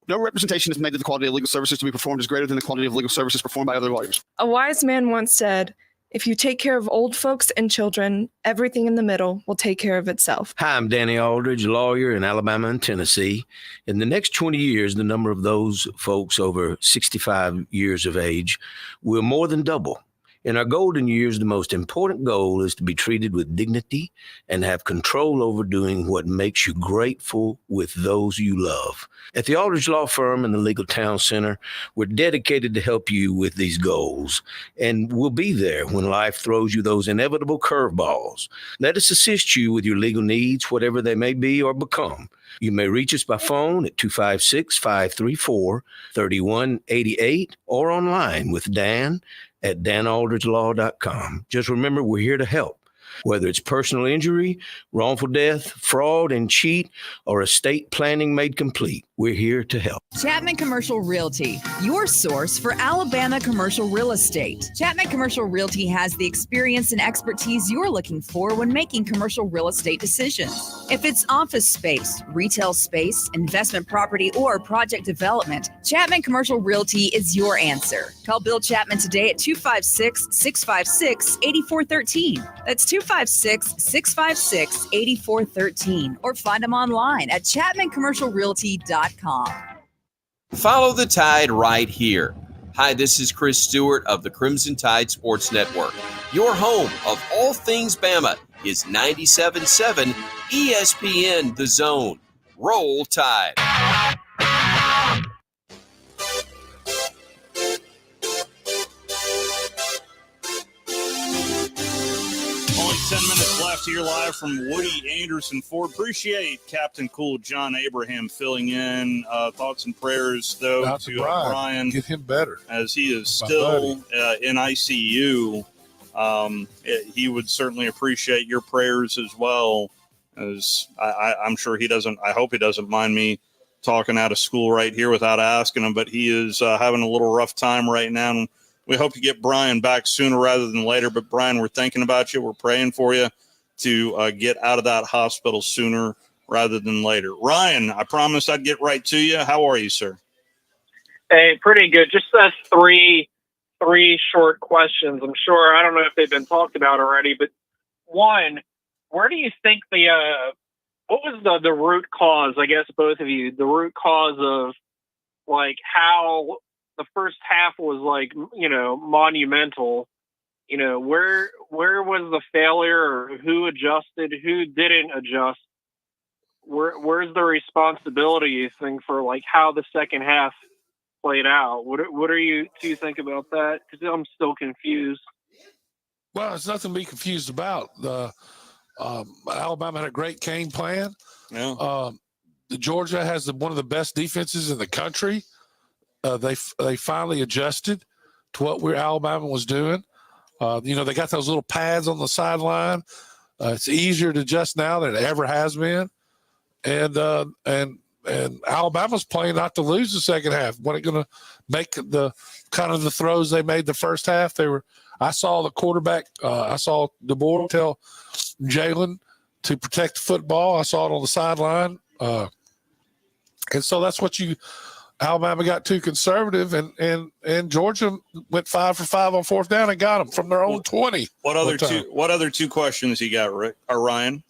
No representation is made that the quality of legal services to be performed is greater than the quality of legal services performed by other lawyers. A wise man once said, if you take care of old folks and children, everything in the middle will take care of itself. Hi, I'm Danny Aldridge, lawyer in Alabama and Tennessee. In the next 20 years, the number of those folks over 65 years of age will more than double. In our golden years, the most important goal is to be treated with dignity and have control over doing what makes you grateful with those you love. At the Aldridge Law Firm and the Legal Town Center, we're dedicated to help you with these goals, and we'll be there when life throws you those inevitable curveballs. Let us assist you with your legal needs, whatever they may be or become. You may reach us by phone at 256-534-3188 or online with Dan at danaldridgelaw.com. Just remember, we're here to help. Whether it's personal injury, wrongful death, fraud and cheat, or estate planning made complete, we're here to help. Chapman Commercial Realty, your source for Alabama commercial real estate. Chapman Commercial Realty has the experience and expertise you're looking for when making commercial real estate decisions. If it's office space, retail space, investment property, or project development, Chapman Commercial Realty is your answer. Call Bill Chapman today at 256-656-8413. That's 256-656-8413, or find them online at chapmancommercialrealty.com. Follow the Tide right here. Hi, this is Chris Stewart of the Crimson Tide Sports Network. Your home of all things Bama is 97.7 ESPN The Zone. Roll Tide. Only 10 minutes left here live from Woody Anderson Ford. Appreciate Captain Cool John Abraham filling in. Thoughts and prayers, though, Out to Brian. Brian. Get him better. As he is My still in ICU. He would certainly appreciate your prayers as well. As I'm sure he doesn't. I hope he doesn't mind me talking out of school right here without asking him. But he is having a little rough time right now. And we hope to get Brian back sooner rather than later. But Brian, we're thinking about you. We're praying for you to get out of that hospital sooner rather than later. Ryan, I promised I'd get right to you. How are you, sir? Hey, pretty good. Just three short questions. I'm sure, I don't know if they've been talked about already, but one, where do you think what was the root cause, I guess both of you, the root cause of like how the first half was like, monumental, where was the failure, or who adjusted, who didn't adjust? Where's the responsibility, you think, for like how the second half played out? What do you think about that? Because I'm still confused. Well, it's nothing to be confused about. Alabama had a great game plan. Yeah. Georgia has one of the best defenses in the country. They finally adjusted to what Alabama was doing. They got those little pads on the sideline. It's easier to adjust now than it ever has been. And Alabama's playing not to lose the second half. What are going to make the kind of the throws they made the first half? I saw the quarterback. I saw DeBoer tell Jalen to protect the football. I saw it on the sideline. And so that's what Alabama got too conservative, and Georgia went 5 for 5 on fourth down and got them from their own 20. What other two questions you got, Rick or Ryan?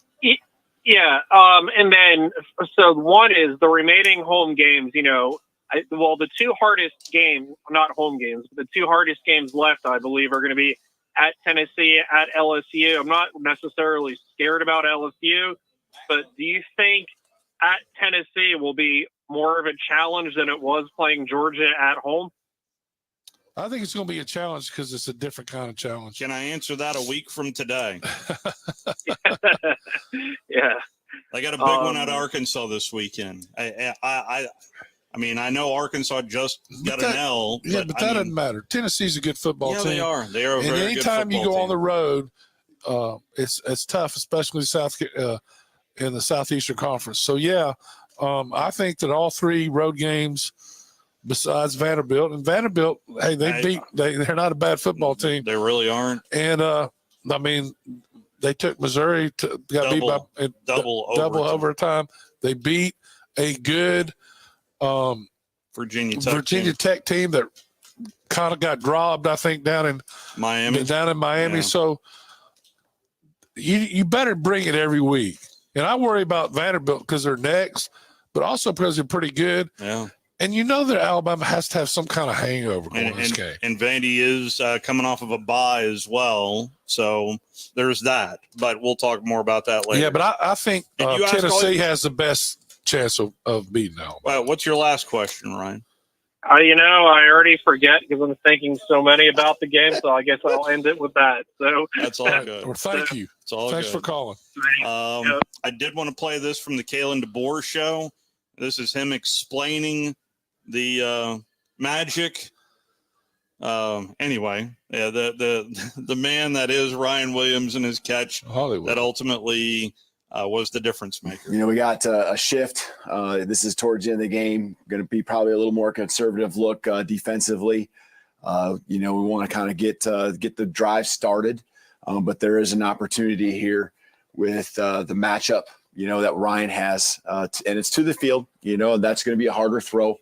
Yeah. And then, so one is the remaining home games, the two hardest games, not home games, but the two hardest games left, I believe, are going to be at Tennessee, at LSU. I'm not necessarily scared about LSU, but do you think at Tennessee will be more of a challenge than it was playing Georgia at home? I think it's going to be a challenge because it's a different kind of challenge. Can I answer that a week from today? Yeah. I got a big one out of Arkansas this weekend. I I mean, I know Arkansas just got an L. Yeah, but that doesn't matter. Tennessee's a good football team. They are. They are a and very anytime good you football go team. on the road, it's tough, especially in the Southeastern Conference. So, yeah, I think that all 3 road games besides Vanderbilt, and Vanderbilt, hey, they're not a bad football team. They really aren't. And, I mean, they took Missouri got beat by double overtime. They beat a good Virginia Tech team that kind of got dropped, I think, down in Miami. Yeah. So you better bring it every week. And I worry about Vanderbilt because they're next, but also because they're pretty good. Yeah. And you know that Alabama has to have some kind of hangover going in this game. And Vandy is coming off of a bye as well. So there's that. But we'll talk more about that later. Yeah, but I think Tennessee has the best chance of beating Alabama. Well, what's your last question, Ryan? I already forget because I'm thinking so many about the game, so I guess I'll end it with that. So that's all good. Well, thank you. It's all Thanks good. for calling. I did want to play this from the Kalen DeBoer show. This is him explaining the magic. Anyway, yeah, the man that is Ryan Williams and his catch Hollywood that ultimately was the difference maker. We got a shift. This is towards the end of the game. Going to be probably a little more conservative look defensively. We want to kind of get the drive started, but there is an opportunity here with the matchup, that Ryan has, and it's to the field, and that's going to be a harder throw.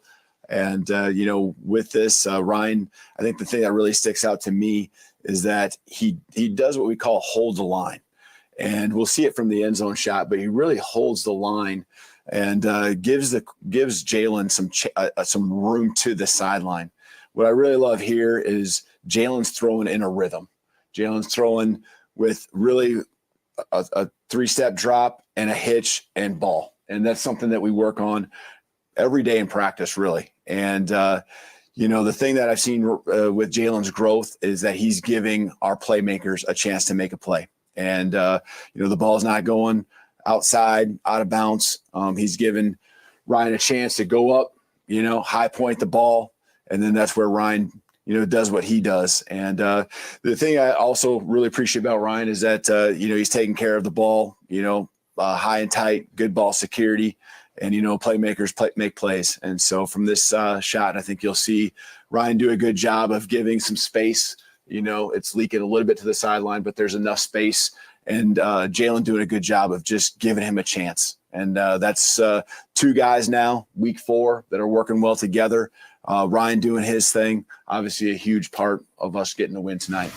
And, with this, Ryan, I think the thing that really sticks out to me is that he does what we call hold the line. And we'll see it from the end zone shot, but he really holds the line and gives Jalen some room to the sideline. What I really love here is Jalen's throwing in a rhythm. Jalen's throwing with really a 3-step drop and a hitch and ball. And that's something that we work on every day in practice, really. And, the thing that I've seen with Jalen's growth is that he's giving our playmakers a chance to make a play. And, the ball's not going outside, out of bounds. He's given Ryan a chance to go up, high point the ball. And then that's where Ryan, does what he does. And the thing I also really appreciate about Ryan is that, he's taking care of the ball, high and tight, good ball security. And, playmakers make plays. And so from this shot, I think you'll see Ryan do a good job of giving some space. It's leaking a little bit to the sideline, but there's enough space. And Jalen doing a good job of just giving him a chance. And that's 2 guys now, week 4, that are working well together. Ryan doing his thing, obviously a huge part of us getting the win tonight.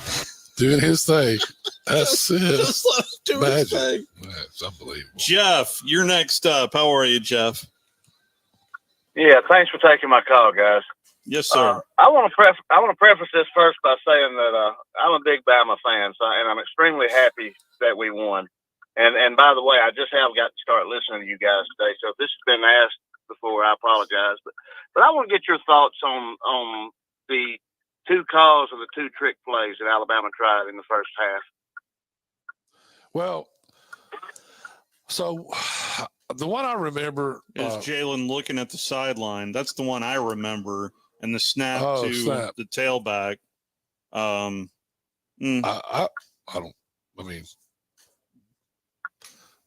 Doing his thing. That's it. Just doing his thing. That's unbelievable. Jeff, you're next up. How are you, Jeff? Yeah, thanks for taking my call, guys. Yes, sir. I want to preface this first by saying that I'm a big Bama fan, and I'm extremely happy that we won. And by the way, I just have got to start listening to you guys today. So if this has been asked before, I apologize. But I want to get your thoughts on the 2 calls of the 2 trick plays that Alabama tried in the first half. Well, so the one I remember is Jalen looking at the sideline. That's the one I remember. And the snap to the tailback. I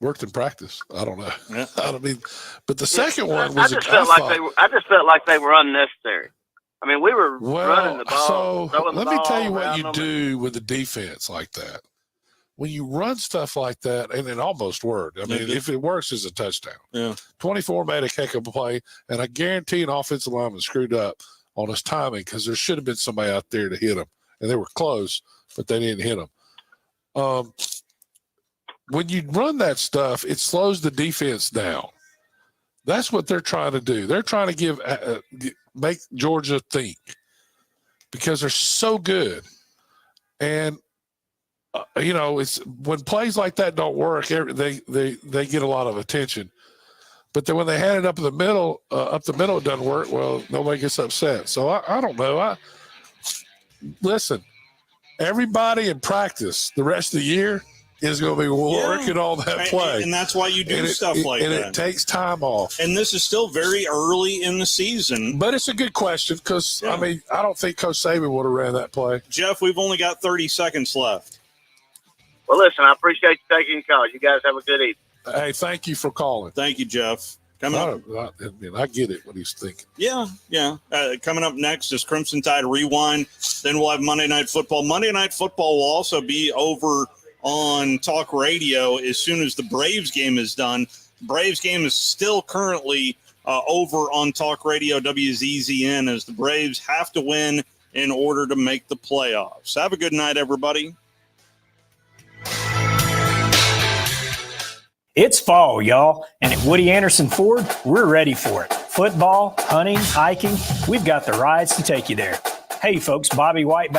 worked in practice. I don't know. Yeah. But the second one was I just felt like they were unnecessary. I mean, we were running the ball. So let me tell you what you do with the defense like that. When you run stuff like that, and it almost worked. I mean, if it works, it's a touchdown. Yeah. 24 made a heck of a play, and I guarantee an offensive lineman screwed up on his timing because there should have been somebody out there to hit him, and they were close, but they didn't hit him. When you run that stuff, it slows the defense down. That's what they're trying to do. They're trying to make Georgia think because they're so good. And, it's when plays like that don't work, they get a lot of attention. But then when they hand it up the middle, it doesn't work. Well, nobody gets upset. So I don't know. Listen, everybody in practice the rest of the year is going to be working on that play. And that's why you do stuff like that. And it takes time off. And this is still very early in the season. But it's a good question because, I mean, I don't think Coach Saban would have ran that play. Jeff, we've only got 30 seconds left. Well, listen, I appreciate you taking the call. You guys have a good evening. Hey, thank you for calling. Thank you, Jeff. Coming up. I get it, what he's thinking. Yeah. Coming up next is Crimson Tide Rewind. Then we'll have Monday Night Football. Monday Night Football will also be over on Talk Radio as soon as the Braves game is done. Braves game is still currently over on Talk Radio WZZN as the Braves have to win in order to make the playoffs. Have a good night, everybody. It's fall, y'all, and at Woody Anderson Ford, we're ready for it. Football, hunting, hiking, we've got the rides to take you there. Hey, folks, Bobby White back.